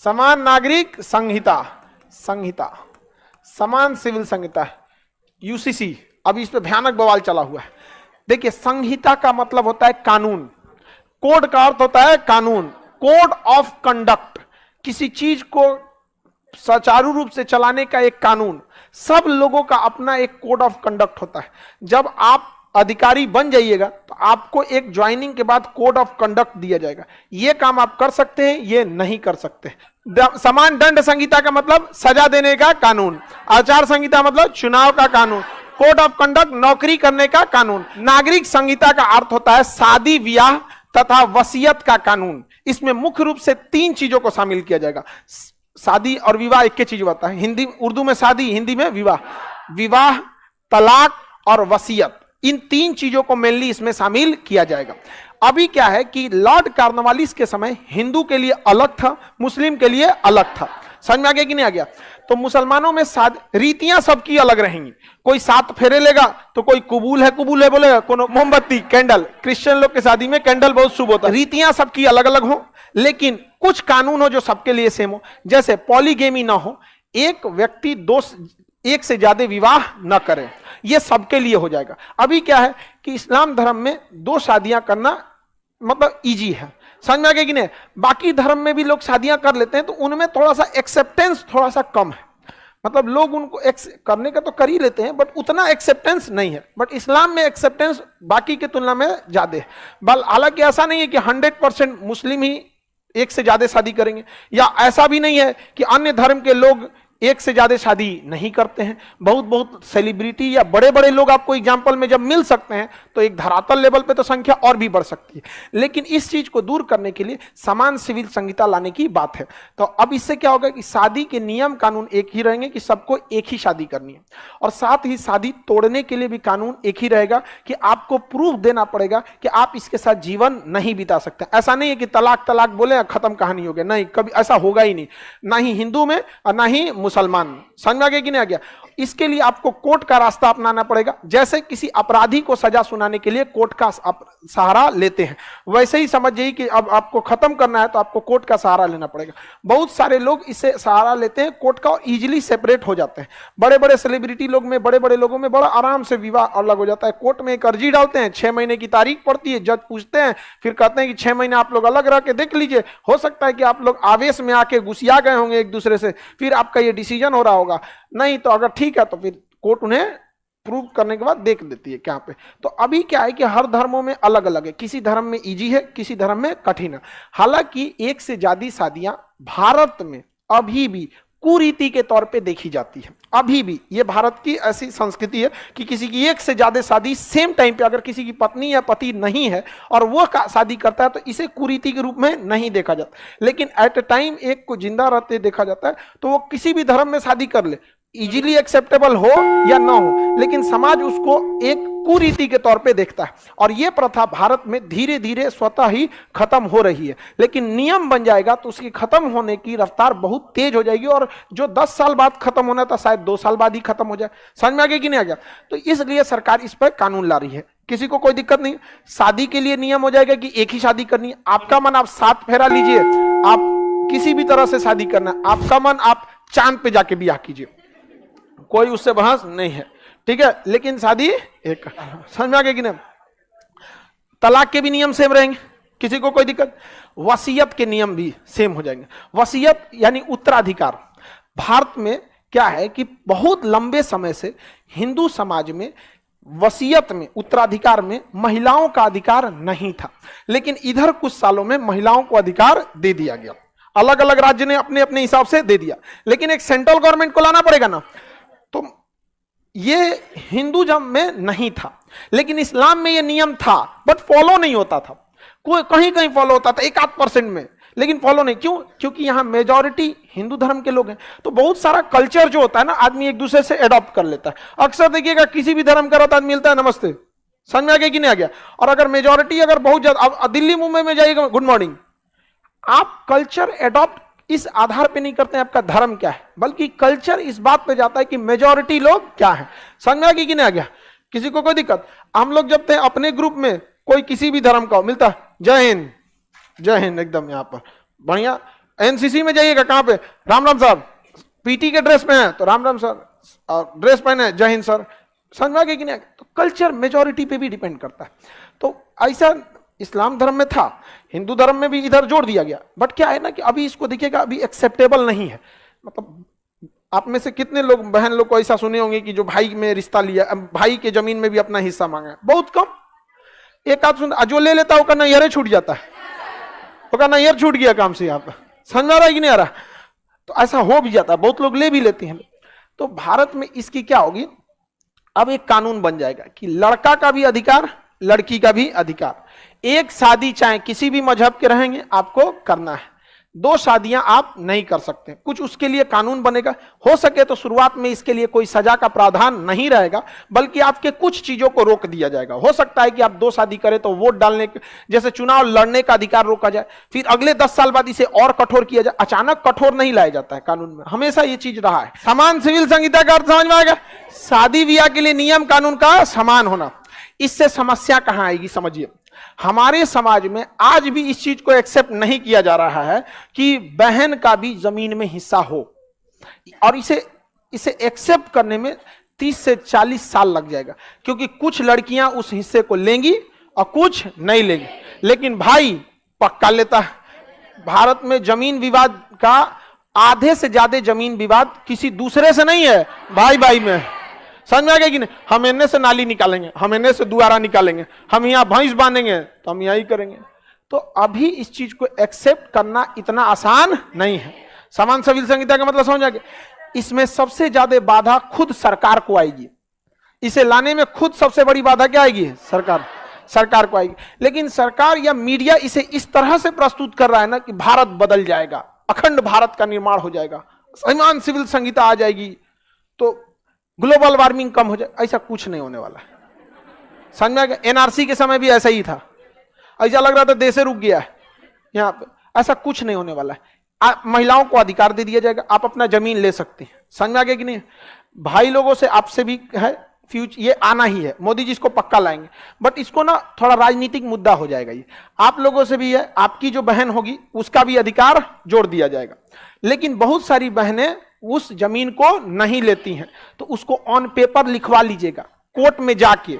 समान नागरिक संहिता, समान सिविल संहिता, यूसीसी। अभी इस पे भयानक बवाल चला हुआ है। देखिए, संहिता का मतलब होता है कानून, कोड का अर्थ होता है कानून, कोड ऑफ कंडक्ट, किसी चीज को सुचारू रूप से चलाने का एक कानून। सब लोगों का अपना एक कोड ऑफ कंडक्ट होता है। जब आप अधिकारी बन जाइएगा तो आपको एक ज्वाइनिंग के बाद कोड ऑफ कंडक्ट दिया जाएगा, ये काम आप कर सकते हैं, ये नहीं कर सकते। समान दंड संहिता का मतलब सजा देने का कानून, आचार संहिता मतलब चुनाव का कानून, कोड ऑफ कंडक्ट नौकरी करने का कानून। नागरिक संहिता का अर्थ होता है शादी ब्याह तथा वसीयत का कानून। इसमें मुख्य रूप से 3 चीजों को शामिल किया जाएगा। शादी और विवाह एक ही चीज होता है, हिंदी उर्दू में शादी, हिंदी में विवाह, विवाह, तलाक और वसीयत, इन 3 चीजों को मेनली इसमें शामिल किया जाएगा। अभी क्या है कि लॉर्ड कॉर्नवालिस के समय हिंदू के लिए अलग था, मुस्लिम के लिए अलग था। समझ में आ गया कि नहीं आ गया? तो मुसलमानों में रीतियां सबकी अलग रहेंगी। कोई 7 फेरे लेगा तो कोई कबूल है बोलेगा, कोनो मोमबत्ती कैंडल। क्रिश्चियन लोग की शादी में कैंडल बहुत शुभ होता है। रीतियां सबकी अलग अलग हो, लेकिन कुछ कानून हो जो सबके लिए सेम हो। जैसे पॉलीगेमी ना हो, एक व्यक्ति एक से ज्यादा विवाह न करे, ये सबके लिए हो जाएगा। अभी क्या है कि इस्लाम धर्म में 2 शादियां करना मतलब इजी है। समझ में आ गया कि नहीं? बाकी धर्म में भी लोग शादियां कर लेते हैं तो उनमें थोड़ा सा एक्सेप्टेंस थोड़ा सा कम है। मतलब लोग उनको करने का तो कर ही लेते हैं, बट उतना एक्सेप्टेंस नहीं है। बट इस्लाम में एक्सेप्टेंस बाकी की तुलना में ज्यादा है। हालांकि ऐसा नहीं है कि 100% मुस्लिम ही एक से ज्यादा शादी करेंगे, या ऐसा भी नहीं है कि अन्य धर्म के लोग एक से ज्यादा शादी नहीं करते हैं। बहुत सेलिब्रिटी या बड़े बड़े लोग आपको एग्जाम्पल में जब मिल सकते हैं तो एक धरातल लेवल पे तो संख्या और भी बढ़ सकती है। लेकिन इस चीज को दूर करने के लिए समान सिविल संहिता लाने की बात है। तो अब इससे क्या होगा कि शादी के नियम कानून एक ही रहेंगे कि सबको एक ही शादी करनी है, और साथ ही शादी तोड़ने के लिए भी कानून एक ही रहेगा कि आपको प्रूफ देना पड़ेगा कि आप इसके साथ जीवन नहीं बिता सकते। ऐसा नहीं है कि तलाक तलाक बोले खत्म कहानी हो गया, नहीं, कभी ऐसा होगा ही नहीं, ना ही हिंदू में और ना ही मुसलमान। समझ में आ गया कि नहीं आ गया? इसके लिए आपको कोर्ट का रास्ता अपनाना पड़ेगा। जैसे किसी अपराधी को सजा सुनाने के लिए कोर्ट का सहारा लेते हैं, वैसे ही समझ जाइए कि अब आपको खत्म करना है तो आपको कोर्ट का सहारा लेना पड़ेगा। बहुत सारे लोग इससे सहारा लेते हैं कोर्ट का और इजीली सेपरेट हो जाते हैं। बड़े बड़े सेलिब्रिटी लोग में, बड़े बड़े लोगों में बड़ा आराम से विवाह अलग हो जाता है। कोर्ट में एक अर्जी डालते हैं, 6 महीने की तारीख पड़ती है, जज पूछते हैं, फिर कहते हैं कि 6 महीने आप लोग अलग रह के देख लीजिए। हो सकता है कि आप लोग आवेश में आके घुसिया गए होंगे एक दूसरे से, फिर आपका ये डिसीजन हो रहा होगा। नहीं तो अगर ठीक है तो फिर कोर्ट उन्हें प्रूव करने के बाद देख देती है क्या पे। तो अभी क्या है कि हर धर्मों में अलग अलग है, किसी धर्म में इजी है, किसी धर्म में कठिन है। हालांकि एक से ज्यादा शादियां भारत में अभी भी कुरीति के तौर पे देखी जाती है। अभी भी ये भारत की ऐसी संस्कृति है कि किसी की एक से ज्यादा शादी सेम टाइम पे, अगर किसी की पत्नी या पति नहीं है और वो शादी करता है तो इसे कुरीति के रूप में नहीं देखा जाता। लेकिन एट ए टाइम एक को जिंदा रहते देखा जाता है, तो वो किसी भी धर्म में शादी कर ले, इजीली एक्सेप्टेबल हो या ना हो, लेकिन समाज उसको एक कुरीति के तौर पे देखता है। और ये प्रथा भारत में धीरे धीरे स्वतः ही खत्म हो रही है। लेकिन नियम बन जाएगा तो उसकी खत्म होने की रफ्तार बहुत तेज हो जाएगी, और जो 10 साल बाद खत्म होना था शायद 2 साल बाद ही खत्म हो जाए। समझ में आ गया कि नहीं आ गया? तो इसलिए सरकार इस पर कानून ला रही है। किसी को कोई दिक्कत नहीं, शादी के लिए नियम हो जाएगा कि एक ही शादी करनी है। आपका मन, आप 7 फेरा लीजिए, आप किसी भी तरह से शादी करना, आपका मन आप चांद पे जाके ब्याह कीजिए, कोई उससे बहस नहीं है, ठीक है। लेकिन शादी एक, समझ में आ गया कि नहीं? तलाक के भी नियम सेम रहेंगे, किसी को कोई दिक्कत। वसीयत के नियम भी सेम हो जाएंगे। वसीयत यानी उत्तराधिकार। भारत में क्या है कि बहुत लंबे समय से हिंदू समाज में वसीयत में, उत्तराधिकार में महिलाओं का अधिकार नहीं था, लेकिन इधर कुछ सालों में महिलाओं को अधिकार दे दिया गया। अलग अलग राज्य ने अपने अपने हिसाब से दे दिया, लेकिन एक सेंट्रल गवर्नमेंट को लाना पड़ेगा ना। तो ये हिंदूइज्म में नहीं था, लेकिन इस्लाम में ये नियम था, बट फॉलो नहीं होता था। कोई कहीं कहीं फॉलो होता था, 1-8% में, लेकिन फॉलो नहीं। क्यों? क्योंकि यहां मेजॉरिटी हिंदू धर्म के लोग हैं। तो बहुत सारा कल्चर जो होता है ना, आदमी एक दूसरे से एडॉप्ट कर लेता है। अक्सर देखिएगा किसी भी धर्म का रहता है, मिलता है नमस्ते, समझ में आ गया कि नहीं आ गया? और अगर मेजॉरिटी अगर बहुत ज्यादा, अब दिल्ली मुंबई में जाइएगा गुड मॉर्निंग, आप कल्चर एडॉप्ट इस आधार पे नहीं करते हैं आपका धर्म क्या है, बल्कि कल्चर इस बात पे जाता है कि मेजॉरिटी लोग क्या है। समझ में आ गया कि नहीं आ गया? किसी को कोई दिक्कत? हम लोग जब थे अपने ग्रुप में, कोई किसी भी धर्म का हो, मिलता जय हिंद, जय हिंद, एकदम यहाँ पर बढ़िया। एनसीसी में जाइएगा, कहां पे, राम राम साहब, पीटी के ड्रेस में है तो राम राम सर, ड्रेस पहने जय हिंद सर, समझ में आ गया कि नहीं? तो कल्चर मेजोरिटी पे भी डिपेंड करता है। तो ऐसा इस्लाम धर्म में था, हिंदू धर्म में भी इधर जोड़ दिया गया, बट क्या है ना कि अभी इसको देखिएगा, अभी एक्सेप्टेबल नहीं है। मतलब आप में से कितने लोग बहन लोग को ऐसा सुने होंगे कि जो भाई में रिश्ता लिया, भाई के जमीन में भी अपना हिस्सा मांगा है? बहुत कम, एक आध सुन, जो ले लेता है वो नैहरे छूट जाता है, वो नैहर छूट गया काम से, यहाँ पर समझ में आ रहा है कि नहीं आ रहा? तो ऐसा हो भी जाता है, बहुत लोग ले भी लेते हैं। तो भारत में इसकी क्या होगी, अब एक कानून बन जाएगा कि लड़का का भी अधिकार, लड़की का भी अधिकार, एक शादी चाहे किसी भी मजहब के रहेंगे आपको करना है, 2 शादियां आप नहीं कर सकते। कुछ उसके लिए कानून बनेगा, हो सके तो शुरुआत में इसके लिए कोई सजा का प्रावधान नहीं रहेगा, बल्कि आपके कुछ चीजों को रोक दिया जाएगा। हो सकता है कि आप 2 शादी करें तो वोट डालने, जैसे चुनाव लड़ने का अधिकार रोका जाए, फिर अगले 10 साल बाद इसे और कठोर किया जाए। अचानक कठोर नहीं लाया जाता है कानून में, हमेशा ये चीज रहा है। समान सिविल संहिता का अर्थ समझ में आएगा, शादी ब्याह के लिए नियम कानून का समान होना। इससे समस्या कहां आएगी समझिए, हमारे समाज में आज भी इस चीज को एक्सेप्ट नहीं किया जा रहा है कि बहन का भी जमीन में हिस्सा हो, और इसे एक्सेप्ट करने में 30 से 40 साल लग जाएगा, क्योंकि कुछ लड़कियां उस हिस्से को लेंगी और कुछ नहीं लेंगी। लेकिन भाई पक्का लेता है। भारत में जमीन विवाद का आधे से ज्यादा जमीन विवाद किसी दूसरे से नहीं है, भाई भाई में। समझ में आ गया कि नहीं? हम इन्ने से नाली निकालेंगे, हम इन्ने से दुआरा निकालेंगे, हम यहाँ भैंस बांधेंगे तो हम यही करेंगे। तो अभी इस चीज को एक्सेप्ट करना इतना आसान नहीं है। समान सिविल संहिता का मतलब समझ आ गया? इसमें सबसे ज्यादा बाधा खुद सरकार को आएगी, इसे लाने में खुद सबसे बड़ी बाधा क्या आएगी? सरकार को आएगी। लेकिन सरकार या मीडिया इसे इस तरह से प्रस्तुत कर रहा है ना कि भारत बदल जाएगा, अखंड भारत का निर्माण हो जाएगा, समान सिविल संहिता आ जाएगी तो ग्लोबल वार्मिंग कम हो जाए। ऐसा कुछ नहीं होने वाला है, समझ में आ गया? एनआरसी के समय भी ऐसा ही था, ऐसा लग रहा था देश रुक गया है यहाँ पे। ऐसा कुछ नहीं होने वाला है। महिलाओं को अधिकार दे दिया जाएगा, आप अपना जमीन ले सकते हैं। समझ में आ गया कि नहीं? भाई लोगों से आपसे भी है, फ्यूचर ये आना ही है, मोदी जी इसको पक्का लाएंगे, बट इसको ना थोड़ा राजनीतिक मुद्दा हो जाएगा। ये आप लोगों से भी है, आपकी जो बहन होगी उसका भी अधिकार जोड़ दिया जाएगा। लेकिन बहुत सारी बहनें उस जमीन को नहीं लेती हैं, तो उसको ऑन पेपर लिखवा लीजिएगा कोर्ट में जाके,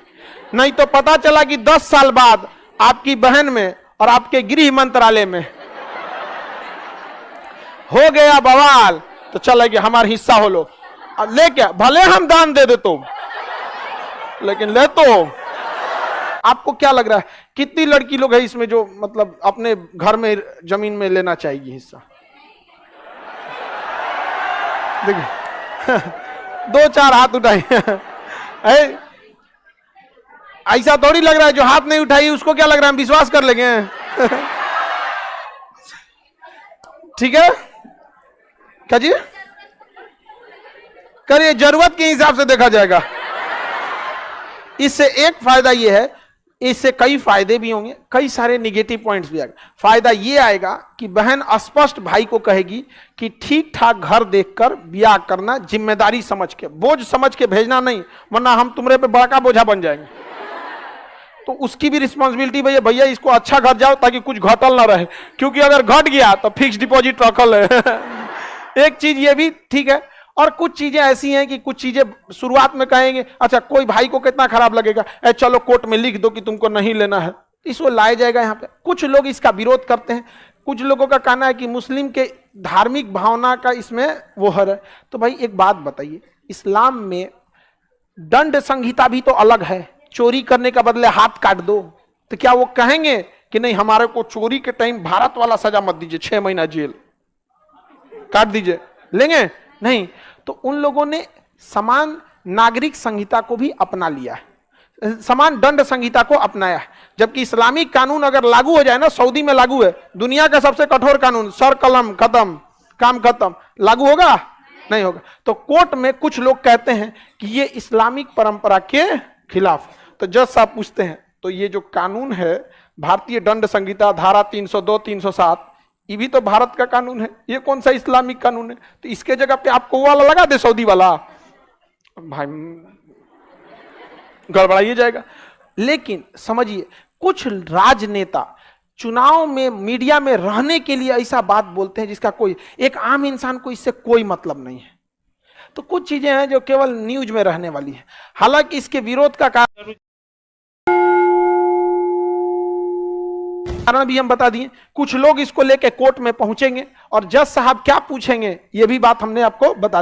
नहीं तो पता चला कि 10 साल बाद आपकी बहन में और आपके गृह मंत्रालय में हो गया बवाल, तो चले कि हमारा हिस्सा हो लो, लेके भले हम दान दे दे तो, लेकिन ले तो। आपको क्या लग रहा है कितनी लड़की लोग है इसमें जो मतलब अपने घर में जमीन में लेना चाहिए हिस्सा? देखिए 2-4 हाथ उठाए। ऐसा थोड़ी लग रहा है जो हाथ नहीं उठाई उसको क्या लग रहा है हम विश्वास कर लेंगे। ठीक है क्या जी? करिए, जरूरत के हिसाब से देखा जाएगा। इससे एक फायदा यह है, इससे कई फायदे भी होंगे, कई सारे निगेटिव पॉइंट्स भी आएगा। फायदा यह आएगा कि बहन स्पष्ट भाई को कहेगी कि ठीक ठाक घर देखकर ब्याह करना, जिम्मेदारी समझ के, बोझ समझ के भेजना नहीं, वरना हम तुम्हारे पे बड़ा बोझा बन जाएंगे। तो उसकी भी रिस्पॉन्सिबिलिटी भैया इसको अच्छा घर जाओ ताकि कुछ घटल ना रहे, क्योंकि अगर घट गया तो फिक्स डिपॉजिट रखल है। एक चीज ये भी ठीक है। और कुछ चीजें ऐसी हैं कि कुछ चीजें शुरुआत में कहेंगे, अच्छा कोई भाई को कितना खराब लगेगा, चलो कोर्ट में लिख दो कि तुमको नहीं लेना है, इसको लाया जाएगा यहाँ पे। कुछ लोग इसका विरोध करते हैं, कुछ लोगों का कहना है कि मुस्लिम के धार्मिक भावना का इसमें वो है। तो भाई एक बात बताइए, इस्लाम में दंड संहिता भी तो अलग है, चोरी करने का बदले हाथ काट दो, तो क्या वो कहेंगे कि नहीं हमारे को चोरी के टाइम भारत वाला सजा मत दीजिए, 6 महीना जेल काट दीजिए, लेंगे? नहीं। तो उन लोगों ने समान नागरिक संहिता को भी अपना लिया है, समान दंड संहिता को अपनाया है। जबकि इस्लामिक कानून अगर लागू हो जाए ना, सऊदी में लागू है दुनिया का सबसे कठोर कानून, सर कलम खत्म, काम खत्म, लागू होगा? नहीं होगा। तो कोर्ट में कुछ लोग कहते हैं कि ये इस्लामिक परंपरा के खिलाफ। तो जज साहब पूछते हैं तो ये जो कानून है भारतीय दंड संहिता धारा 302, 307, ये भी तो भारत का कानून है, ये कौन सा इस्लामिक कानून है? तो इसके जगह पे आपको वो वाला लगा दे, सऊदी वाला, भाई गड़बड़ाइए जाएगा। लेकिन समझिए, कुछ राजनेता चुनाव में मीडिया में रहने के लिए ऐसा बात बोलते हैं जिसका कोई एक आम इंसान को इससे कोई मतलब नहीं है। तो कुछ चीजें हैं जो केवल न्यूज में रहने वाली है। हालांकि इसके विरोध का कारण भी हम बता दिए। कुछ लोग इसको लेके कोर्ट में पहुंचेंगे और जज साहब क्या पूछेंगे ये भी बात हमने आपको बता दी।